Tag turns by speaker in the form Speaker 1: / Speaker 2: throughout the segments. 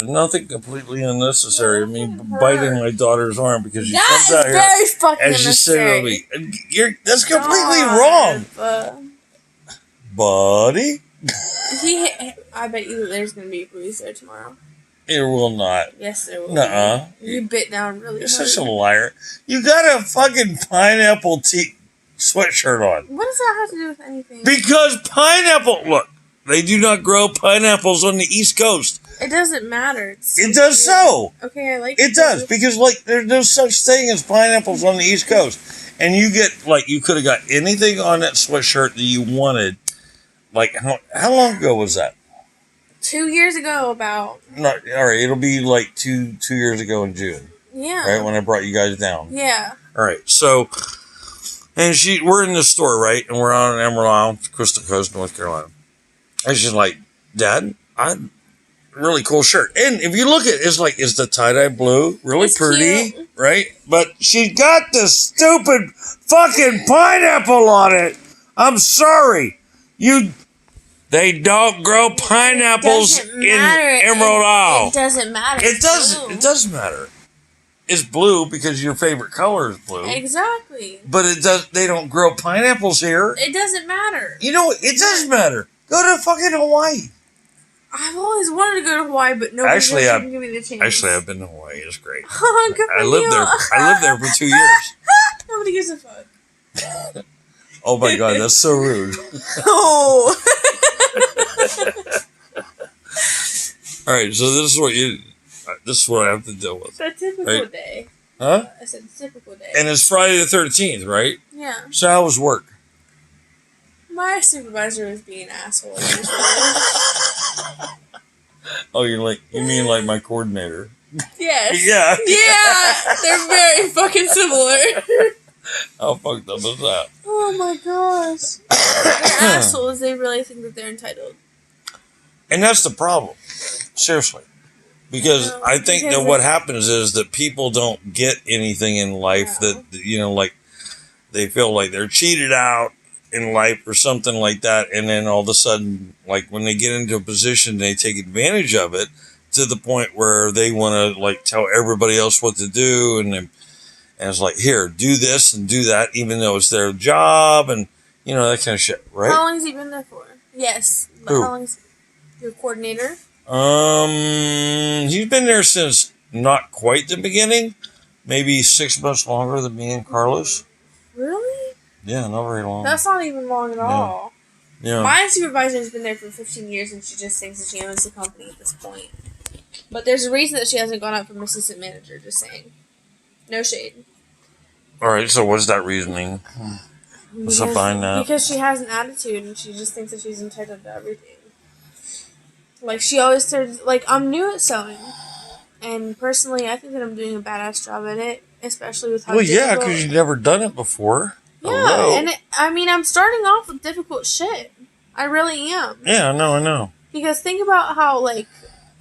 Speaker 1: Nothing completely unnecessary. I mean, biting my daughter's arm because she comes out here
Speaker 2: very fucking
Speaker 1: and she said to me, "That's completely wrong, buddy."
Speaker 2: I bet you there's gonna be a bruise there tomorrow.
Speaker 1: It will not.
Speaker 2: Yes, there will.
Speaker 1: Nuh-uh.
Speaker 2: You bit down really hard.
Speaker 1: You're such a liar. You got a fucking pineapple sweatshirt on.
Speaker 2: What does that have to do with anything?
Speaker 1: Because pineapple. Look, they do not grow pineapples on the East Coast.
Speaker 2: It doesn't matter.
Speaker 1: It does so.
Speaker 2: Okay, I like
Speaker 1: it. It does because there's no such thing as pineapples on the East Coast, and you get you could have got anything on that sweatshirt that you wanted. Like how long ago was that?
Speaker 2: 2 years ago, about.
Speaker 1: No, all right. It'll be like two years ago in June.
Speaker 2: Yeah.
Speaker 1: Right when I brought you guys down.
Speaker 2: Yeah.
Speaker 1: All right. So, and we're in the store, right, and we're on Emerald Isle, Crystal Coast, North Carolina. And she's like, "Dad, really cool shirt." And if you look at it, it's the tie-dye blue, really pretty, cute. Right? But she got this stupid fucking pineapple on it. I'm sorry. They don't grow pineapples in Emerald Isle.
Speaker 2: It doesn't matter.
Speaker 1: It does matter. It's blue because your favorite color is blue.
Speaker 2: Exactly.
Speaker 1: But they don't grow pineapples here.
Speaker 2: It doesn't matter.
Speaker 1: You know, it does matter. Go to fucking Hawaii.
Speaker 2: I've always wanted to go to Hawaii, but nobody's ever given me the chance.
Speaker 1: Actually, I've been to Hawaii. It's great.
Speaker 2: Oh, good for
Speaker 1: I lived there. I lived there for 2 years.
Speaker 2: Nobody gives a fuck.
Speaker 1: Oh my god, that's so rude.
Speaker 2: Oh.
Speaker 1: All right, so this is what I have to deal with.
Speaker 2: The typical day.
Speaker 1: Huh?
Speaker 2: I said typical day.
Speaker 1: And it's Friday the 13th, right?
Speaker 2: Yeah.
Speaker 1: So how was work?
Speaker 2: My supervisor was being an asshole.
Speaker 1: Oh, you mean like my coordinator?
Speaker 2: Yes.
Speaker 1: Yeah.
Speaker 2: Yeah. They're very fucking similar.
Speaker 1: How fucked up is that?
Speaker 2: Oh my gosh. They're assholes. They really think that they're entitled.
Speaker 1: And that's the problem. Seriously. Because I think that what happens is that people don't get anything in life that, they feel like they're cheated out in life or something like that. And then all of a sudden, when they get into a position, they take advantage of it to the point where they want to, tell everybody else what to do. And it's like, here, do this and do that, even though it's their job and, that kind of shit, right?
Speaker 2: How long has he been there for? Yes.
Speaker 1: Who?
Speaker 2: How long is your coordinator?
Speaker 1: He's been there since not quite the beginning. Maybe 6 months longer than me and Carlos.
Speaker 2: Really?
Speaker 1: Yeah, not very long.
Speaker 2: That's not even long at all.
Speaker 1: Yeah.
Speaker 2: My supervisor has been there for 15 years and she just thinks that she owns the company at this point. But there's a reason that she hasn't gone up from assistant manager, just saying. No shade.
Speaker 1: Alright, so what's that reasoning? What's up behind that?
Speaker 2: Because she has an attitude and she just thinks that she's entitled to everything. She always says, I'm new at sewing. And personally, I think that I'm doing a badass job at it, especially with how
Speaker 1: yeah, because you've never done it before.
Speaker 2: Yeah, hello. And I'm starting off with difficult shit. I really am.
Speaker 1: Yeah, I know.
Speaker 2: Because think about how, have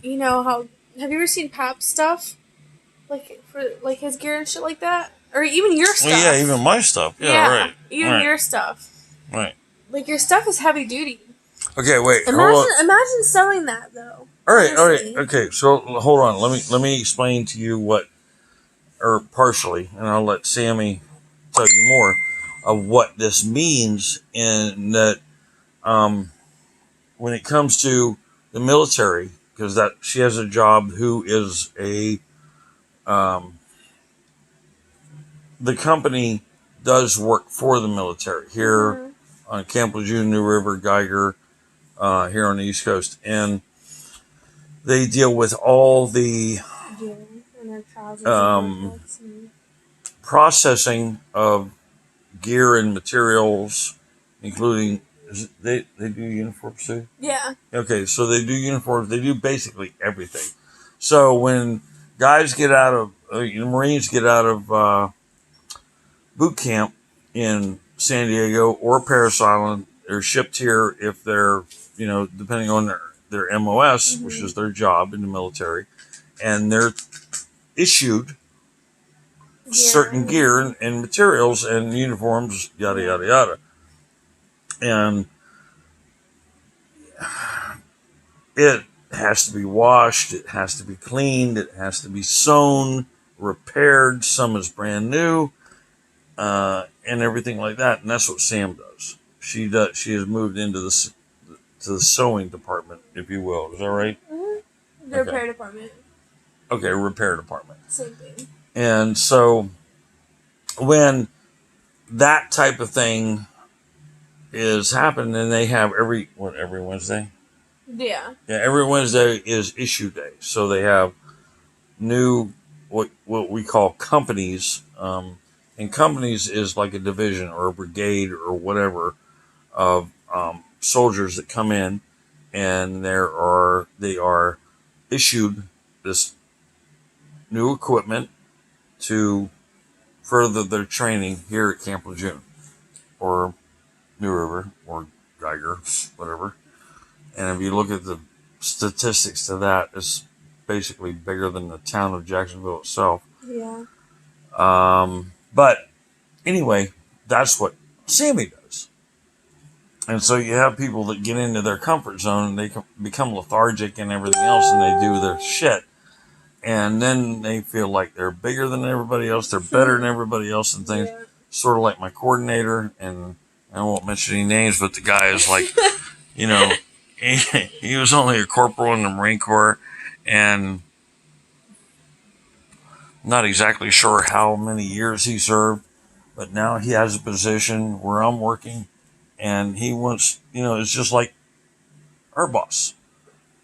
Speaker 2: you ever seen Pap's stuff? For his gear and shit like that? Or even your stuff.
Speaker 1: Well, yeah, even my stuff. Yeah, right.
Speaker 2: Even your stuff.
Speaker 1: Right.
Speaker 2: Your stuff is heavy duty.
Speaker 1: Okay, wait.
Speaker 2: Imagine sewing that though.
Speaker 1: All right. Okay, so hold on. Let me explain to you partially, and I'll let Sammy tell you more of what this means in that when it comes to the military, because she has a job who is the company does work for the military here on Camp Lejeune, New River, Geiger, here on the East Coast. And they deal with all the processing of gear and materials, including, they do uniforms too?
Speaker 2: Yeah.
Speaker 1: Okay, so they do uniforms. They do basically everything. So when guys get out of, Marines get out of boot camp in San Diego or Parris Island, they're shipped here if they're, depending on their MOS, which is their job in the military, and they're issued certain gear and materials and uniforms, yada, yada, yada. And It has to be washed. It has to be cleaned. It has to be sewn, repaired. Some is brand new, and everything like that. And that's what Sam does. She does. She has moved into the sewing department, if you will. Is that right?
Speaker 2: Mm-hmm. The repair department.
Speaker 1: Okay, repair department.
Speaker 2: Same thing.
Speaker 1: And so when that type of thing is happening, and they have every Wednesday.
Speaker 2: Yeah.
Speaker 1: Yeah, every Wednesday is issue day. So they have new what we call companies, and companies is like a division or a brigade or whatever of soldiers that come in, and they are issued this new equipment to further their training here at Camp Lejeune or New River or Geiger, whatever. And if you look at the statistics to that, it's basically bigger than the town of Jacksonville itself.
Speaker 2: Yeah.
Speaker 1: But anyway, that's what Sammy does. And so you have people that get into their comfort zone and they become lethargic and everything else, and they do their shit. And then they feel like they're bigger than everybody else. They're better than everybody else and things. Yeah. Sort of like my coordinator, and I won't mention any names, but the guy is like, you know, he was only a corporal in the Marine Corps, and not exactly sure how many years he served, but now he has a position where I'm working, and he wants, it's just like our boss.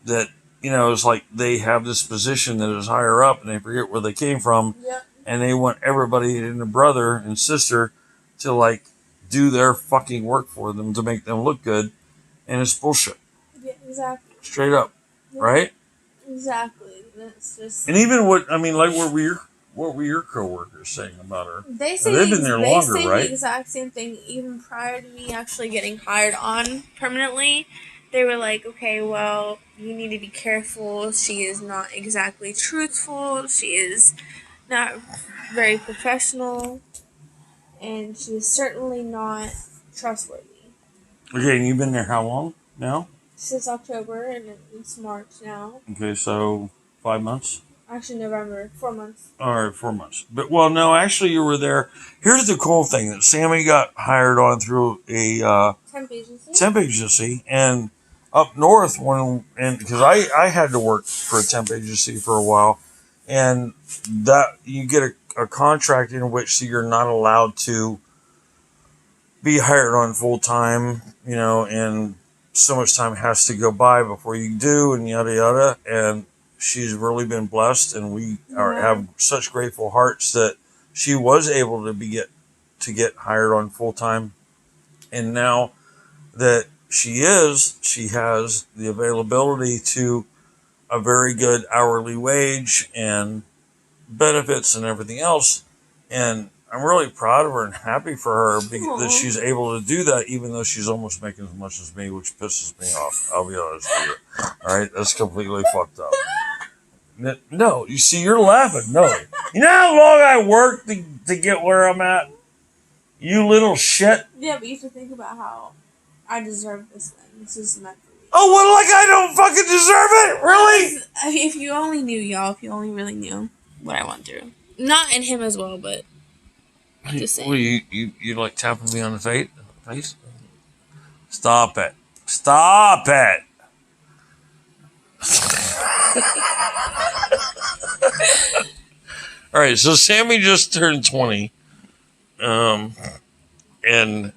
Speaker 1: That, it's like they have this position that is higher up, and they forget where they came from, and they want everybody and their brother and sister to, like, do their fucking work for them to make them look good, and it's bullshit.
Speaker 2: Yeah, exactly.
Speaker 1: Straight up, right?
Speaker 2: Exactly. That's just.
Speaker 1: And even what were your coworkers saying about her?
Speaker 2: They say
Speaker 1: they've been there longer, right?
Speaker 2: The exact same thing. Even prior to me actually getting hired on permanently, they were like, "Okay, well, you need to be careful. She is not exactly truthful. She is not very professional, and she is certainly not trustworthy."
Speaker 1: Okay, and you've been there how long now?
Speaker 2: Since October, and it's March now.
Speaker 1: Okay, so 5 months?
Speaker 2: Actually, November. 4 months.
Speaker 1: All right, 4 months. But, well, no, actually you were there. Here's the cool thing, that Sammy got hired on through a temp agency, and up north, because I had to work for a temp agency for a while, and that you get a contract in which you're not allowed to be hired on full time, and so much time has to go by before you do, and yada yada. And she's really been blessed, and we have such grateful hearts that she was able to get hired on full time, and now that she has the availability to a very good hourly wage and benefits and everything else, and I'm really proud of her and happy for her that she's able to do that, even though she's almost making as much as me, which pisses me off. I'll be honest with you. All right, that's completely fucked up. No, you see, you're laughing. No, you know how long I worked to get where I'm at? You little shit.
Speaker 2: Yeah, but you have to think about how I deserve this thing. This is meant for me.
Speaker 1: Oh, well, like I don't fucking deserve it? Really?
Speaker 2: If you only knew, y'all, if you only really knew what I went through. Not in him as well, but just saying.
Speaker 1: Well, you like tapping me on the face? Stop it. Stop it. All right, so Sammy just turned 20. And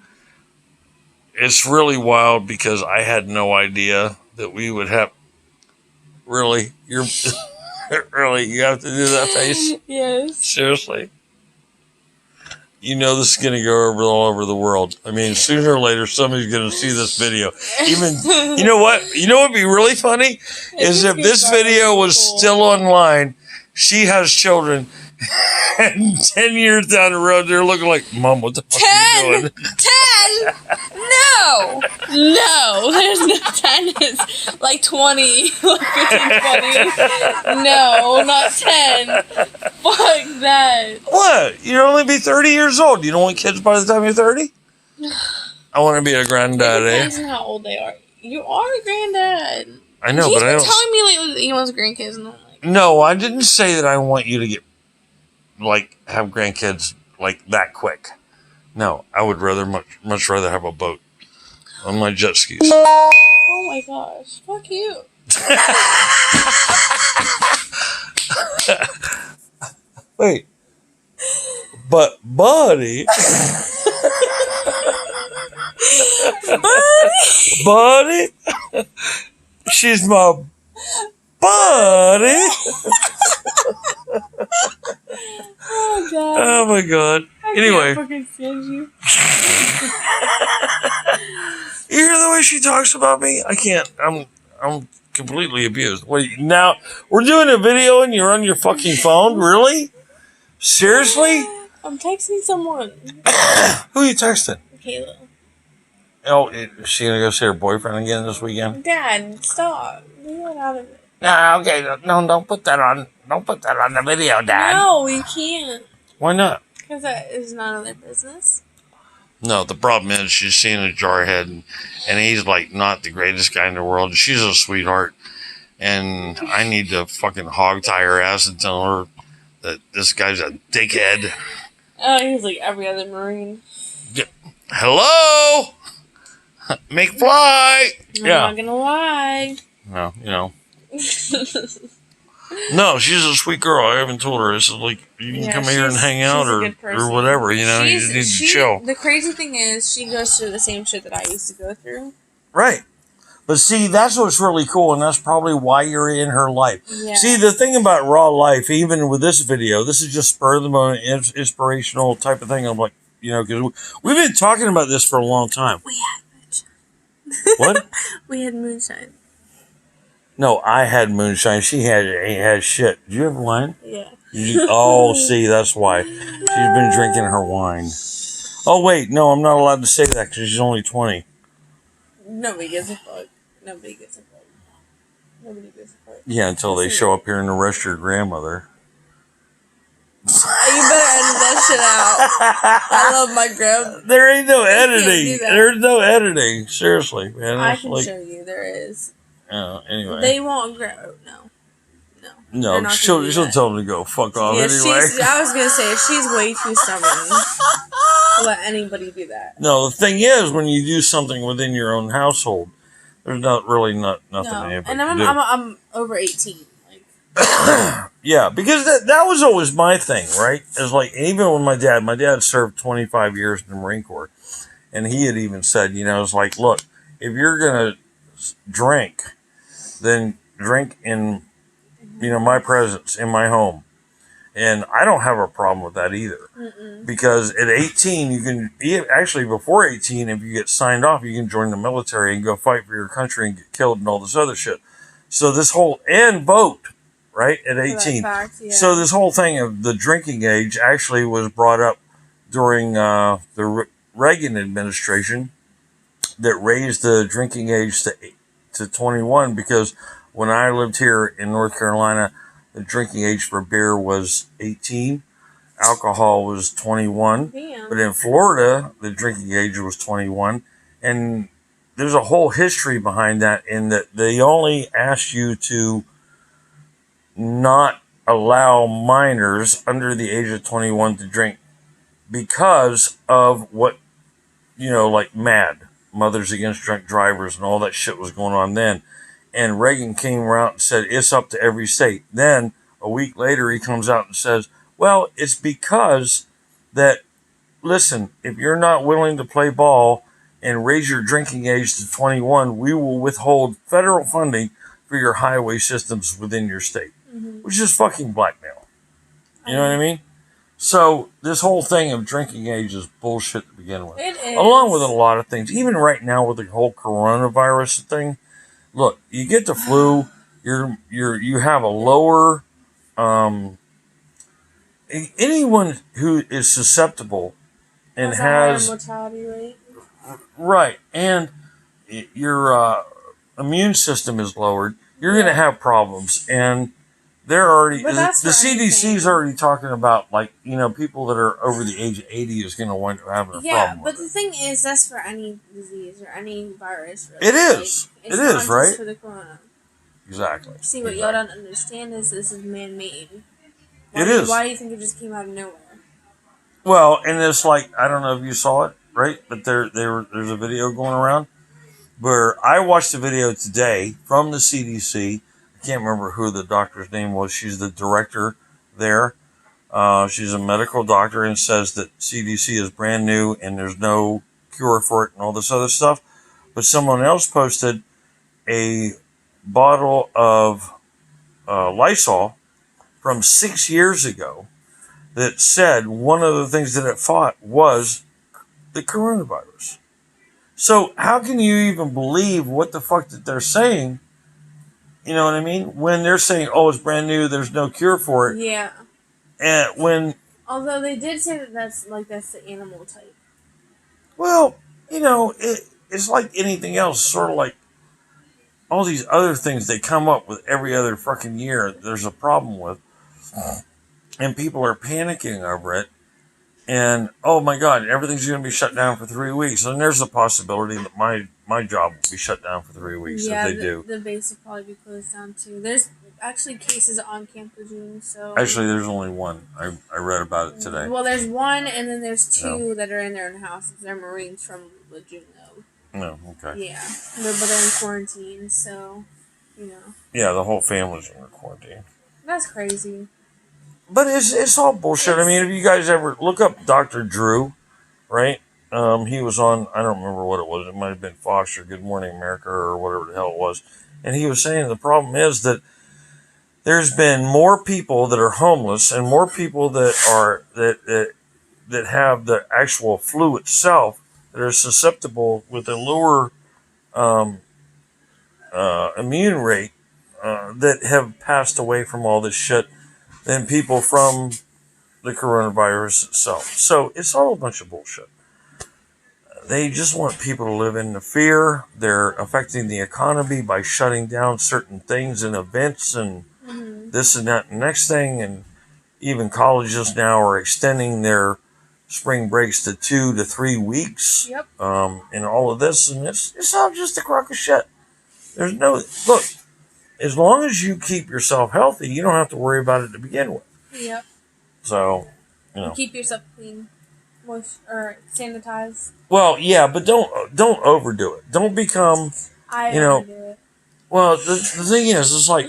Speaker 1: it's really wild because I had no idea that we would have. Really? Really? You have to do that face?
Speaker 2: Yes.
Speaker 1: Seriously? This is going to go all over the world. I mean, sooner or later, somebody's going to see this video. Even, you know what? You know what would be really funny? Is if this video was still online, she has children, and 10 years down the road, they're looking like, Mom, what the fuck are you doing?
Speaker 2: 10? No, there's no 10. It's like 20, like 15, 20. No, not 10. Fuck that.
Speaker 1: What? You'll only be 30 years old. You don't want kids by the time you're 30? I want to be a granddad,
Speaker 2: It depends on how old they are. You are a granddad.
Speaker 1: I know,
Speaker 2: He's
Speaker 1: but I
Speaker 2: been
Speaker 1: don't.
Speaker 2: telling me lately that he wants grandkids, and I'm like,
Speaker 1: No, I didn't say that I want you to get have grandkids that quick. No, I would much rather have a boat on my jet skis.
Speaker 2: oh my gosh, fuck you.
Speaker 1: Wait, but buddy, buddy, she's my buddy.
Speaker 2: Oh god.
Speaker 1: Oh my god. Anyway,
Speaker 2: fucking stand you.
Speaker 1: You hear the way she talks about me? I can't. I'm completely abused. Wait, now we're doing a video and you're on your fucking phone? Really? Seriously?
Speaker 2: I'm texting someone.
Speaker 1: Who are you texting?
Speaker 2: Kayla.
Speaker 1: Oh, is she gonna go see her boyfriend again this weekend?
Speaker 2: Dad, stop. Leave that out of it.
Speaker 1: No, okay, no, don't put that on. Don't put that on the video, Dad.
Speaker 2: No, we can't.
Speaker 1: Why not?
Speaker 2: Because that is none of their business.
Speaker 1: No, the problem is she's seeing a jarhead, and he's not the greatest guy in the world. She's a sweetheart, and I need to fucking hog tie her ass and tell her that this guy's a dickhead.
Speaker 2: Oh, he's like every other Marine.
Speaker 1: Yeah. Hello, McFly.
Speaker 2: I'm not gonna lie.
Speaker 1: No, No, she's a sweet girl. I haven't told her. I said, you can come here and hang out or whatever. You just need to chill.
Speaker 2: The crazy thing is, she goes through the same shit that I used to go through.
Speaker 1: Right. But see, that's what's really cool, and that's probably why you're in her life.
Speaker 2: Yeah.
Speaker 1: See, the thing about Raw Life, even with this video, this is just spur of the moment, inspirational type of thing. I'm like, because we've been talking about this for a long time.
Speaker 2: We had moonshine.
Speaker 1: What?
Speaker 2: We had moonshine.
Speaker 1: No, I had moonshine. She had shit. Did you have wine?
Speaker 2: Yeah.
Speaker 1: See, that's why. She's been drinking her wine. Oh, wait. No, I'm not allowed to say that because she's only 20.
Speaker 2: Nobody gives a fuck. Nobody gives a fuck. Nobody gives a fuck.
Speaker 1: Yeah, until they show up here and arrest your grandmother.
Speaker 2: You better edit that shit out. I love my grandma.
Speaker 1: There ain't no editing. There's no editing. Seriously, man.
Speaker 2: I can show you. There is.
Speaker 1: Anyway.
Speaker 2: They won't grow. No,
Speaker 1: she'll tell them to go fuck off anyway.
Speaker 2: I was going to say, she's way too stubborn to let anybody do that.
Speaker 1: No, the thing is, when you do something within your own household, there's nothing anybody
Speaker 2: and
Speaker 1: can do.
Speaker 2: I'm over 18.
Speaker 1: Yeah, because that was always my thing, right? It's even with my dad served 25 years in the Marine Corps, and he had even said, it's look, if you're going to drink, then drink in my presence in my home, and I don't have a problem with that either. Because at 18 you can actually, before 18, if you get signed off, you can join the military and go fight for your country and get killed and all this other shit. So this whole and vote right at 18. So this whole thing of the drinking age actually was brought up during the Reagan administration, that raised the drinking age to 21, because when I lived here in North Carolina, the drinking age for beer was 18. Alcohol was 21.
Speaker 2: Damn.
Speaker 1: But in Florida, the drinking age was 21. And there's a whole history behind that, in that they only asked you to not allow minors under the age of 21 to drink because of what, MAD, Mothers Against Drunk Drivers, and all that shit was going on then. And Reagan came around and said, it's up to every state. Then a week later, he comes out and says, well, it's because that, listen, if you're not willing to play ball and raise your drinking age to 21, we will withhold federal funding for your highway systems within your state, which is fucking blackmail. You know what I mean? So this whole thing of drinking age is bullshit to begin with.
Speaker 2: It is.
Speaker 1: Along with a lot of things. Even right now with the whole coronavirus thing, look, you get the flu, you have a lower, anyone who is susceptible and has
Speaker 2: mortality rate.
Speaker 1: Right, and your immune system is lowered, you're going to have problems. And they're already, the CDC's already talking about, people that are over the age of 80 is going to wind up having a problem.
Speaker 2: Yeah, but the thing is, that's for any disease or any virus. Really.
Speaker 1: It is.
Speaker 2: It's
Speaker 1: it is,
Speaker 2: not
Speaker 1: right?
Speaker 2: just for the corona.
Speaker 1: Exactly.
Speaker 2: See, what y'all don't understand is this is man-made.
Speaker 1: It is.
Speaker 2: Why do you think it just came out of nowhere?
Speaker 1: Well, and it's like, I don't know if you saw it, right? But there's a video going around where I watched a video today from the CDC. I can't remember who the doctor's name was. She's the director there. She's a medical doctor and says that CDC is brand new and there's no cure for it and all this other stuff. But someone else posted a bottle of Lysol from 6 years ago that said one of the things that it fought was the coronavirus. So how can you even believe what the fuck that they're saying? You know what I mean? When they're saying, "Oh, it's brand new, there's no cure for it,"
Speaker 2: Yeah.
Speaker 1: and when
Speaker 2: Although they did say that that's the animal type.
Speaker 1: well, it's like anything else, sort of like all these other things they come up with every other fucking year. There's a problem with, and people are panicking over it. And oh my God, everything's going to be shut down for 3 weeks. And there's a possibility that my job will be shut down for 3 weeks if they do.
Speaker 2: The base will probably be closed down too. There's actually cases on Camp Lejeune, so
Speaker 1: Actually, there's only one. I read about it today.
Speaker 2: Well, there's one, and then there's two that are in their own houses. They're Marines from Lejeune, though.
Speaker 1: No, okay.
Speaker 2: Yeah, but they're in quarantine, so
Speaker 1: Yeah, the whole family's in quarantine.
Speaker 2: That's crazy.
Speaker 1: But it's all bullshit. I mean, if you guys ever look up Dr. Drew, right? He was on, I don't remember what it was. It might have been Fox or Good Morning America or whatever the hell it was. And he was saying the problem is that there's been more people that are homeless and more people that are that have the actual flu itself that are susceptible with a lower immune rate that have passed away from all this shit than people from the coronavirus itself. So it's all a bunch of bullshit. They just want people to live in the fear. They're affecting the economy by shutting down certain things and events and this and that and next thing. And even colleges now are extending their spring breaks to 2 to 3 weeks.
Speaker 2: Yep.
Speaker 1: And all of this. And it's all just a crock of shit. There's no... Look, as long as you keep yourself healthy, you don't have to worry about it to begin with.
Speaker 2: Yep.
Speaker 1: So,
Speaker 2: keep yourself clean, moist or sanitize.
Speaker 1: Well, yeah, but don't overdo it. Don't become. Overdo it. Well, the thing is, it's like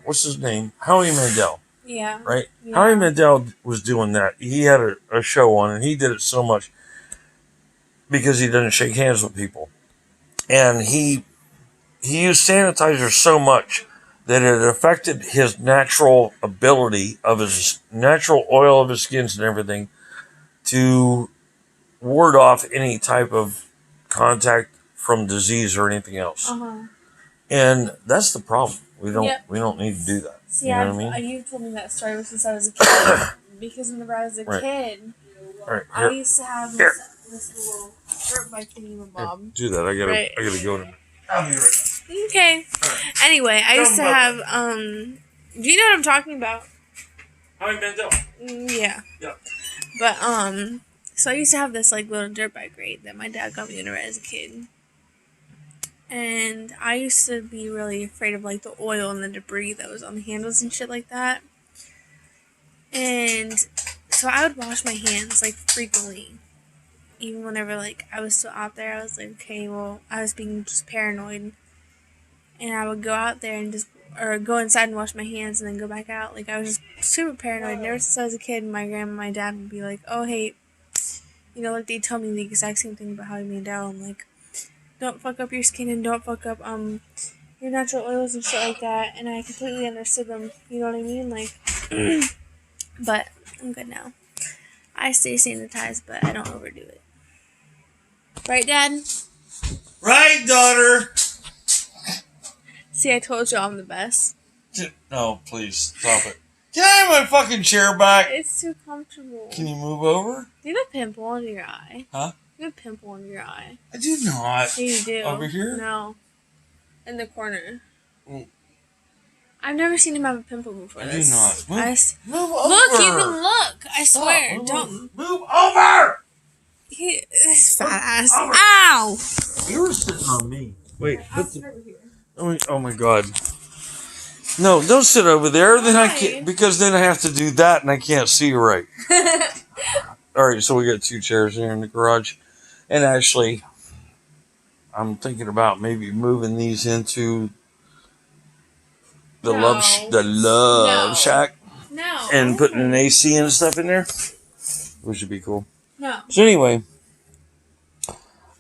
Speaker 1: what's his name? Howie Mandel.
Speaker 2: Yeah.
Speaker 1: Right.
Speaker 2: Yeah.
Speaker 1: Howie Mandel was doing that. He had a show on, and he did it so much because he didn't shake hands with people, and he used sanitizer so much that it affected his natural ability of his natural oil of his skins and everything to ward off any type of contact from disease or anything else. And that's the problem. We don't need to do that.
Speaker 2: See, you've told me that story since I was a kid. Because whenever I was a kid, I used to have this little dirt bike thingamabob.
Speaker 1: Do that. I gotta go to.
Speaker 2: Okay. Anyway, I used to have, do you know what I'm talking about?
Speaker 1: Howie Mandel.
Speaker 2: Yeah.
Speaker 1: Yeah.
Speaker 2: But, so I used to have this, little dirt bike, right, that my dad got me whenever I was a kid. And I used to be really afraid of, the oil and the debris that was on the handles and shit like that. And so I would wash my hands, frequently. Even whenever, I was still out there, I was like, okay, well, I was being just paranoid. And I would go out there and or go inside and wash my hands and then go back out. I was just super paranoid. And ever since I was a kid, my grandma and my dad would be like, oh, hey, they tell me the exact same thing about Howie Mandel. I'm like, don't fuck up your skin and don't fuck up, your natural oils and shit like that. And I completely understood them. You know what I mean? But I'm good now. I stay sanitized, but I don't overdo it. Right, Dad?
Speaker 1: Right, daughter.
Speaker 2: See, I told you I'm the best.
Speaker 1: No, please stop it. Can I have my fucking chair back?
Speaker 2: It's too comfortable.
Speaker 1: Can you move over?
Speaker 2: You have a pimple under your eye.
Speaker 1: Huh?
Speaker 2: You have a pimple under your eye.
Speaker 1: I do not.
Speaker 2: Yeah, you do.
Speaker 1: Over here?
Speaker 2: No. In the corner.
Speaker 1: Mm.
Speaker 2: I've never seen him have a pimple before.
Speaker 1: I do not. Move over.
Speaker 2: Look, you can look. I swear. Don't.
Speaker 1: Move over.
Speaker 2: This fat ass. Ow!
Speaker 1: You were sitting on me. Wait.
Speaker 2: Over here.
Speaker 1: Oh my God. No, don't sit over there. Then I
Speaker 2: Why?
Speaker 1: can't, because then I have to do that and I can't see you right. All right, so we got 2 chairs here in the garage, and actually, I'm thinking about maybe moving these into the
Speaker 2: No.
Speaker 1: the love
Speaker 2: No.
Speaker 1: shack
Speaker 2: No.
Speaker 1: and putting an AC and stuff in there, which would be cool.
Speaker 2: No.
Speaker 1: So anyway,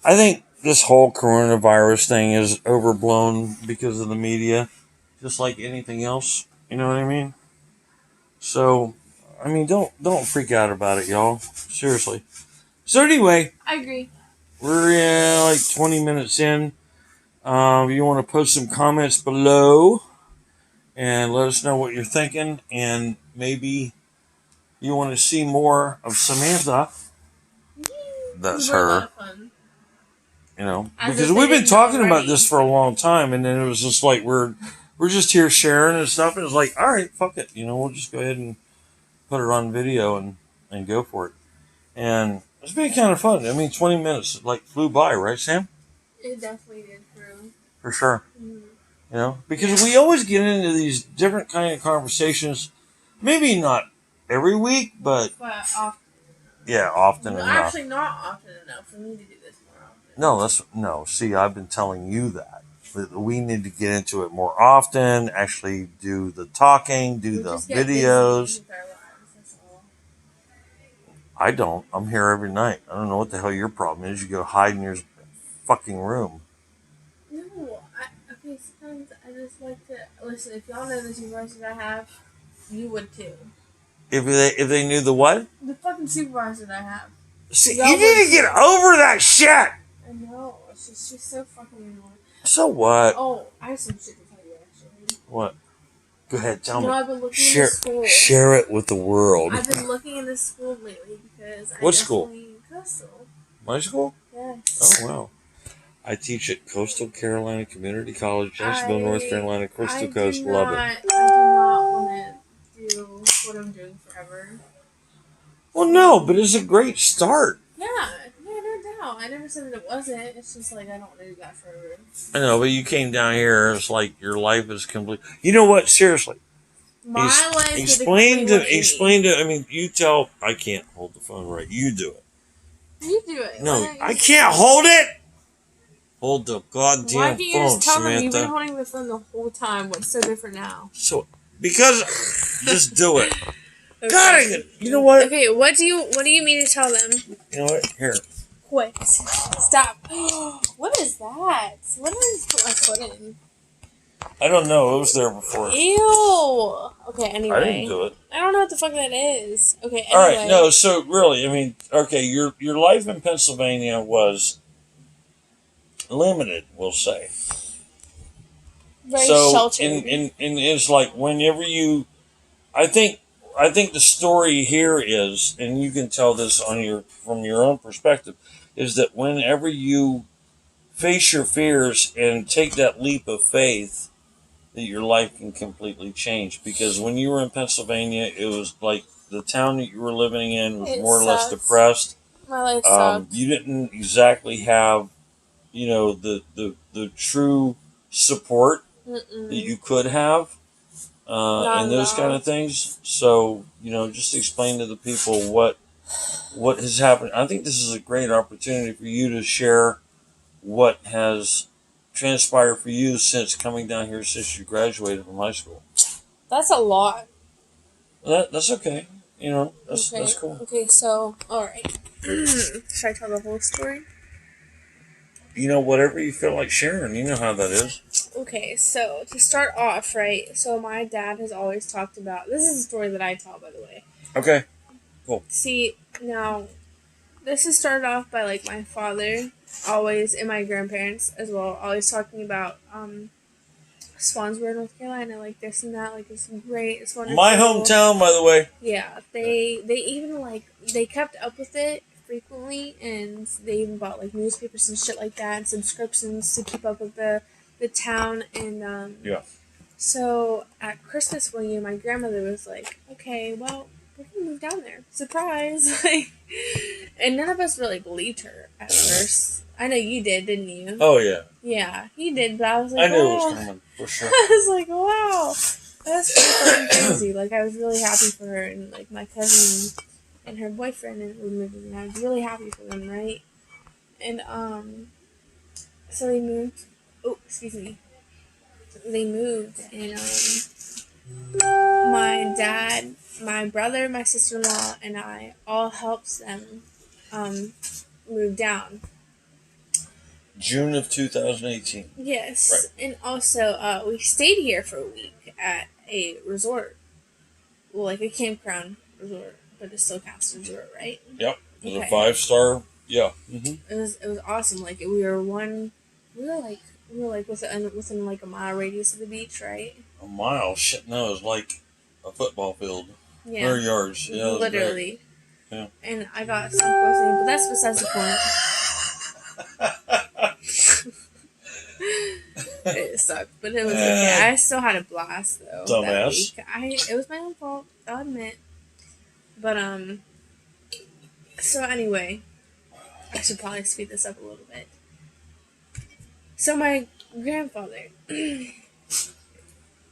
Speaker 1: I think this whole coronavirus thing is overblown because of the media, just like anything else. You know what I mean? So, I mean, don't freak out about it, y'all. Seriously. So anyway,
Speaker 2: I agree.
Speaker 1: we're like 20 minutes in. You want to post some comments below and let us know what you're thinking, and maybe you want to see more of Samantha. That's
Speaker 2: We're a lot
Speaker 1: her.
Speaker 2: of fun.
Speaker 1: You know,
Speaker 2: As
Speaker 1: because
Speaker 2: if they
Speaker 1: we've been
Speaker 2: didn't know
Speaker 1: talking about
Speaker 2: already.
Speaker 1: this for a long time, and then it was just like we're just here sharing and stuff, and it's like, all right, fuck it, we'll just go ahead and put it on video and go for it. And it's been kind of fun. I mean, 20 minutes like flew by, right, Sam?
Speaker 2: It definitely did, bro.
Speaker 1: For sure.
Speaker 2: Mm-hmm.
Speaker 1: Because we always get into these different kind of conversations. Maybe not every week, but
Speaker 2: Often.
Speaker 1: yeah, often
Speaker 2: No,
Speaker 1: enough.
Speaker 2: actually, not often enough for me to do this more often.
Speaker 1: No. See, I've been telling you that we need to get into it more often. Actually, do the talking, do the
Speaker 2: just get
Speaker 1: videos.
Speaker 2: busy with our lives, that's all.
Speaker 1: I don't. I'm here every night. I don't know what the hell your problem is. You go hide in your fucking room.
Speaker 2: No, okay, sometimes I just like to listen. If y'all know the supervisors I have, you would too.
Speaker 1: If they knew the what?
Speaker 2: The fucking supervisor that I have.
Speaker 1: See,
Speaker 2: Y'all
Speaker 1: you need to
Speaker 2: would
Speaker 1: get
Speaker 2: too.
Speaker 1: over that shit.
Speaker 2: I know. She's so fucking annoying.
Speaker 1: So what?
Speaker 2: Oh, I have some shit to tell you actually.
Speaker 1: What? Go ahead, tell me.
Speaker 2: I've been looking in the school.
Speaker 1: Share it with the world.
Speaker 2: I've been looking in the school lately because
Speaker 1: What school?
Speaker 2: Coastal.
Speaker 1: My school?
Speaker 2: Yes.
Speaker 1: Oh wow. I teach at Coastal Carolina Community College, Jacksonville, North Carolina, Coastal Coast. Love it.
Speaker 2: I do not want to do what I'm doing forever.
Speaker 1: Well, no, but it's a great start.
Speaker 2: Yeah, no doubt. I never said that it wasn't. It's just like I don't want to do that forever.
Speaker 1: I know, but you came down here. It's like your life is complete. You know what? Seriously,
Speaker 2: My life
Speaker 1: explain to. I mean, you tell. I can't hold the phone right. You do it.
Speaker 2: You do it.
Speaker 1: No, I can't hold it. Hold the goddamn
Speaker 2: Why do you
Speaker 1: phone,
Speaker 2: just tell them
Speaker 1: Samantha.
Speaker 2: you've been holding the phone the whole time? What's so different now?
Speaker 1: So, because just do it.
Speaker 2: Okay.
Speaker 1: God, you know what?
Speaker 2: Okay, what do you mean to tell them?
Speaker 1: You know what? Here.
Speaker 2: Quit. Stop. What is that? What did I put my foot in?
Speaker 1: I don't know. It was there before.
Speaker 2: Ew. Okay, anyway.
Speaker 1: I didn't do it.
Speaker 2: I don't know what the fuck that is. Okay, anyway.
Speaker 1: All right, no. So really, I mean, okay, your life in Pennsylvania was limited, we'll say.
Speaker 2: Very
Speaker 1: so
Speaker 2: sheltered.
Speaker 1: and it's like whenever you, I think the story here is, and you can tell this from your own perspective, is that whenever you face your fears and take that leap of faith, that your life can completely change. Because when you were in Pennsylvania, it was like the town that you were living in was more or less depressed.
Speaker 2: My life sucked.
Speaker 1: You didn't exactly have, the true support that you could have, and those kind of things. So, just explain to the people what has happened. I think this is a great opportunity for you to share what has transpired for you since coming down here since you graduated from high school.
Speaker 2: That's a lot.
Speaker 1: That's okay. That's cool.
Speaker 2: Okay, so, alright. Should I tell the whole story?
Speaker 1: Whatever you feel like sharing. You know how that is.
Speaker 2: Okay, so to start off, right, so my dad has always talked about, this is a story that I tell, by the way.
Speaker 1: Okay, cool.
Speaker 2: See, now, this is started off by, like, my father, always, and my grandparents as well, always talking about, Swansboro, North Carolina, like this and that, like it's great, it's wonderful.
Speaker 1: My hometown, by the way.
Speaker 2: Yeah, they even, like, they kept up with it frequently, and they even bought, like, newspapers and shit like that, and subscriptions to keep up with the town, and,
Speaker 1: yeah.
Speaker 2: So, at Christmas one year, my grandmother was like, okay, well, we're gonna move down there. Surprise! Like, and none of us really believed her at first. I know you did, didn't you?
Speaker 1: Oh, yeah.
Speaker 2: Yeah, he did, but I was like,
Speaker 1: I knew it was coming, for sure.
Speaker 2: I was like, wow. That's pretty fucking crazy. Like, I was really happy for her, and like my cousin and her boyfriend and were moving, and I was really happy for them, right? And so they moved. Oh, excuse me. They moved, and my dad, my brother, my sister-in-law, and I all helped them um move down.
Speaker 1: June of 2018.
Speaker 2: Yes,
Speaker 1: Right.
Speaker 2: and also we stayed here for a week at a resort, well, like a campground resort, but it still counts as a resort, right?
Speaker 1: Yep. It was a
Speaker 2: Okay.
Speaker 1: 5-star. Yeah. Mm-hmm.
Speaker 2: It was awesome. Like we were like within like a mile radius of the beach, right?
Speaker 1: A mile. Shit, no, it was like a football field.
Speaker 2: Yeah,
Speaker 1: 100 yards. Yeah, it was great.
Speaker 2: literally.
Speaker 1: Yeah.
Speaker 2: And I got sun poisoning, but that's besides the point. It sucked, but it was okay. I still had a blast though. That
Speaker 1: Dumbass.
Speaker 2: week. It was my own fault. I'll admit. But So anyway, I should probably speed this up a little bit. So my grandfather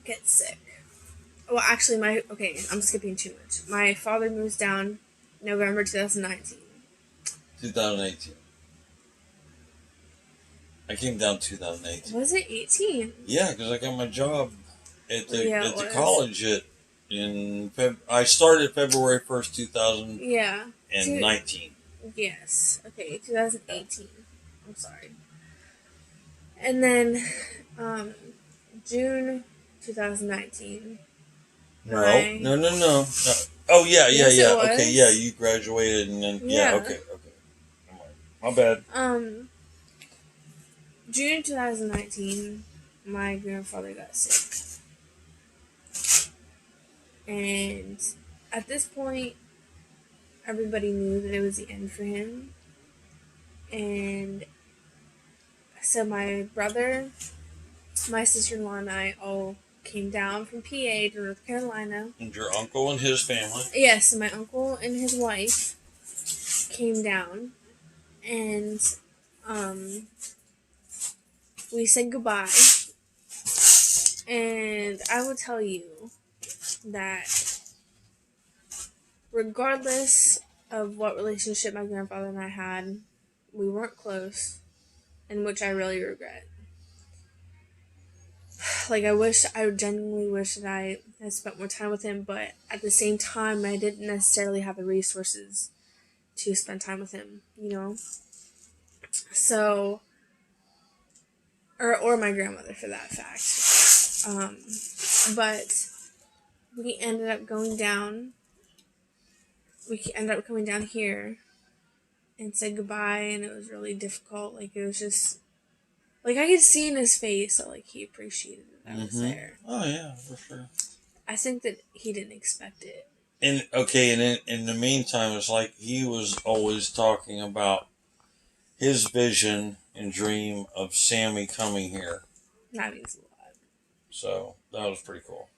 Speaker 2: gets sick. Well, actually, I'm skipping too much. My father moves down November 2019.
Speaker 1: 2018. I came down 2018.
Speaker 2: Was it 18?
Speaker 1: Yeah, because I got my job at the
Speaker 2: Yeah,
Speaker 1: at the college I started February 1st,
Speaker 2: Yeah.
Speaker 1: 2019.
Speaker 2: Yes. Okay, 2018. I'm sorry. And then, June 2019.
Speaker 1: No. Oh yeah.
Speaker 2: Yes, it was.
Speaker 1: Okay, yeah, you graduated and then
Speaker 2: Yeah.
Speaker 1: okay. My bad.
Speaker 2: June 2019, my grandfather got sick. And at this point, everybody knew that it was the end for him. And so my brother, my sister-in-law, and I all came down from PA to North Carolina.
Speaker 1: And your uncle and his family.
Speaker 2: Yes, and my uncle and his wife came down. And we said goodbye. And I will tell you that regardless of what relationship my grandfather and I had, we weren't close, and which I really regret. Like, I genuinely wish that I had spent more time with him, but at the same time, I didn't necessarily have the resources to spend time with him, you know? So, or my grandmother for that fact. But we ended up going down. We ended up coming down here and said goodbye, and it was really difficult. Like, it was just, like, I could see in his face that, like, he appreciated that I was there.
Speaker 1: Oh yeah, for sure.
Speaker 2: I think that he didn't expect it.
Speaker 1: And okay, and in the meantime, it's like he was always talking about his vision and dream of Sammy coming here.
Speaker 2: That means a lot.
Speaker 1: So that was pretty cool.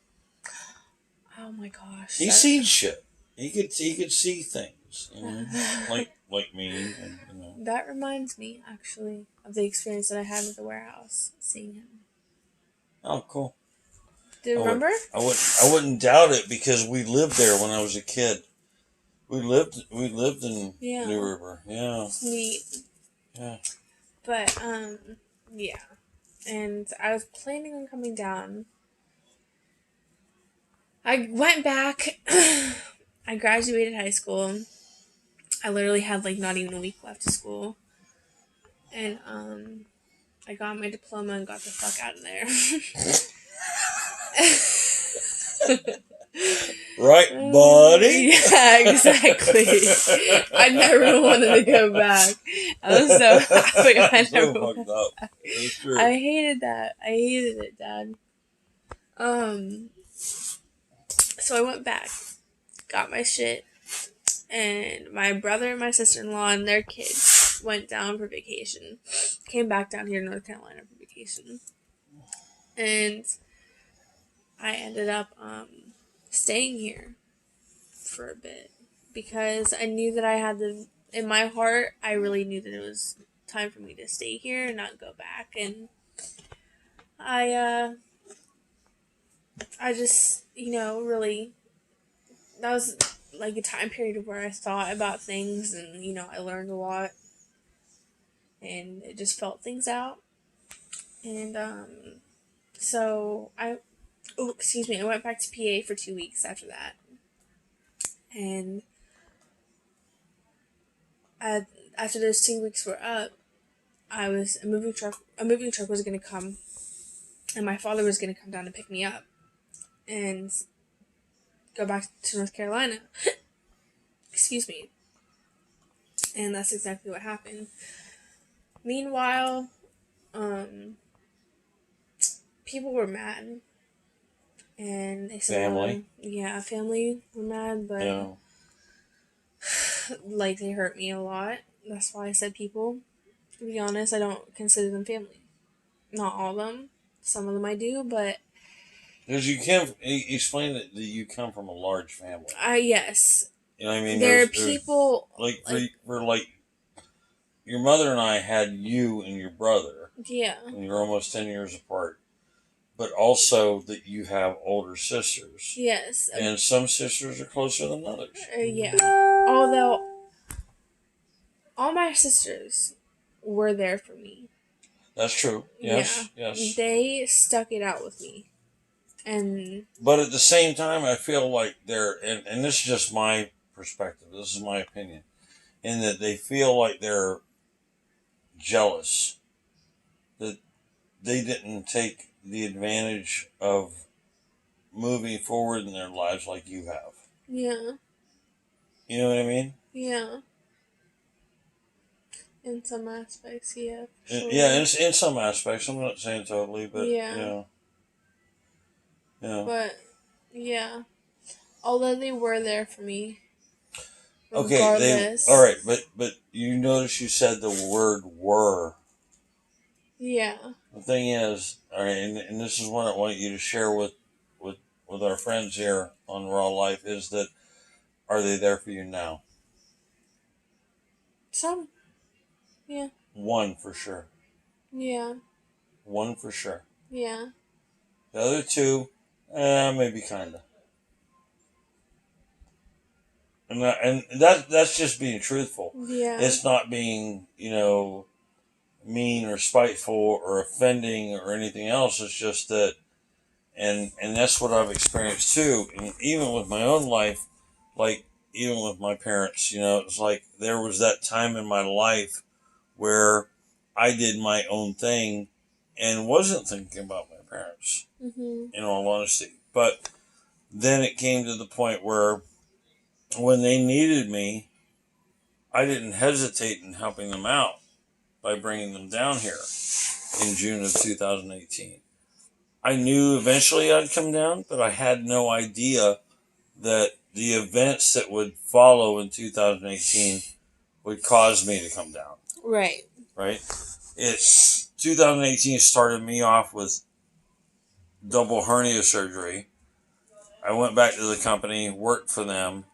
Speaker 2: Oh my gosh.
Speaker 1: He seen shit. He could see things, you know, like me. And, you know.
Speaker 2: That reminds me, actually, of the experience that I had with the warehouse, seeing him.
Speaker 1: Oh, cool.
Speaker 2: Do you remember?
Speaker 1: I wouldn't doubt it because we lived there when I was a kid. We lived in New River. Yeah.
Speaker 2: It's neat.
Speaker 1: Yeah.
Speaker 2: But yeah. And I was planning on coming down. I went back. I graduated high school. I literally had like not even a week left of school. And I got my diploma and got the fuck out of there.
Speaker 1: Right, buddy?
Speaker 2: Yeah, exactly. I never wanted to go back. I was so happy I never went back. I hated that. I hated it, Dad. So I went back, got my shit, and my brother and my sister-in-law and their kids went down for vacation. Came back down here to North Carolina for vacation. And I ended up staying here for a bit because I knew that I had in my heart, I really knew that it was time for me to stay here and not go back. And I I just, really, that was like a time period where I thought about things and, I learned a lot and it just felt things out. And, so I went back to PA for 2 weeks after that. And uh, after those 2 weeks were up, a moving truck was going to come and my father was going to come down to pick me up and go back to North Carolina. Excuse me. And that's exactly what happened. Meanwhile, um, people were mad, and they said,
Speaker 1: Family.
Speaker 2: yeah, family were mad, but
Speaker 1: Yeah.
Speaker 2: like they hurt me a lot. That's why I said people. To be honest, I don't consider them family. Not all of them. Some of them I do, but
Speaker 1: Because you can explain that you come from a large family.
Speaker 2: Yes,
Speaker 1: You know what I mean?
Speaker 2: there are
Speaker 1: There's
Speaker 2: people
Speaker 1: like
Speaker 2: like
Speaker 1: for like your mother and I had you and your brother,
Speaker 2: yeah,
Speaker 1: and you're almost 10 years apart. But also that you have older sisters,
Speaker 2: yes,
Speaker 1: and some sisters are closer than others.
Speaker 2: yeah. Although all my sisters were there for me.
Speaker 1: That's true.
Speaker 2: Yeah,
Speaker 1: Yes, yes.
Speaker 2: they stuck it out with me, and
Speaker 1: But at the same time, I feel like and this is just my perspective. This is my opinion, in that they feel like they're jealous that they didn't take the advantage of moving forward in their lives like you have.
Speaker 2: yeah,
Speaker 1: You know what I mean?
Speaker 2: yeah. In some aspects, yeah, for sure.
Speaker 1: Yeah, in some aspects. I'm not saying totally, but
Speaker 2: Yeah, but yeah. Although they were there for me,
Speaker 1: Okay, they
Speaker 2: regardless.
Speaker 1: all right, but you notice you said the word "were."
Speaker 2: Yeah.
Speaker 1: The thing is, all right, and this is what I want you to share with with our friends here on Raw Life is that are they there for you now?
Speaker 2: Some. Yeah.
Speaker 1: One for sure.
Speaker 2: Yeah.
Speaker 1: One for sure.
Speaker 2: Yeah.
Speaker 1: The other two, maybe kinda. And that's just being truthful.
Speaker 2: Yeah.
Speaker 1: It's not being mean or spiteful or offending or anything else. It's just that, and that's what I've experienced too. And even with my own life, like even with my parents, it's like there was that time in my life where I did my own thing and wasn't thinking about my parents.
Speaker 2: Mhm.
Speaker 1: In all honesty, but then it came to the point where when they needed me, I didn't hesitate in helping them out by bringing them down here in June of 2018. I knew eventually I'd come down, but I had no idea that the events that would follow in 2018 would cause me to come down.
Speaker 2: Right.
Speaker 1: Right? 2018 started me off with double hernia surgery. I went back to the company, worked for them,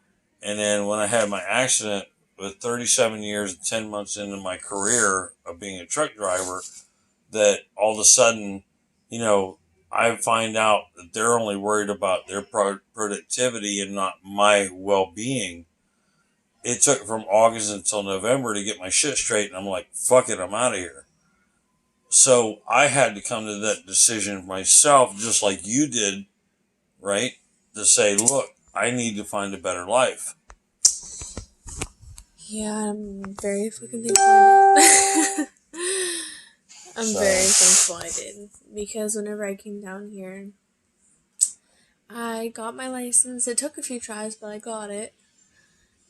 Speaker 1: and then when I had my accident with 37 years and 10 months into my career of being a truck driver, that all of a sudden, I find out that they're only worried about their productivity and not my well-being. It took from August until November to get my shit straight, and I'm like, fuck it, I'm out of here. So I had to come to that decision myself, just like you did, right? To say, look, I need to find a better life.
Speaker 2: Yeah, I'm very fucking thankful I did. I'm very thankful I did. Because whenever I came down here, I got my license. It took a few tries, but I got it.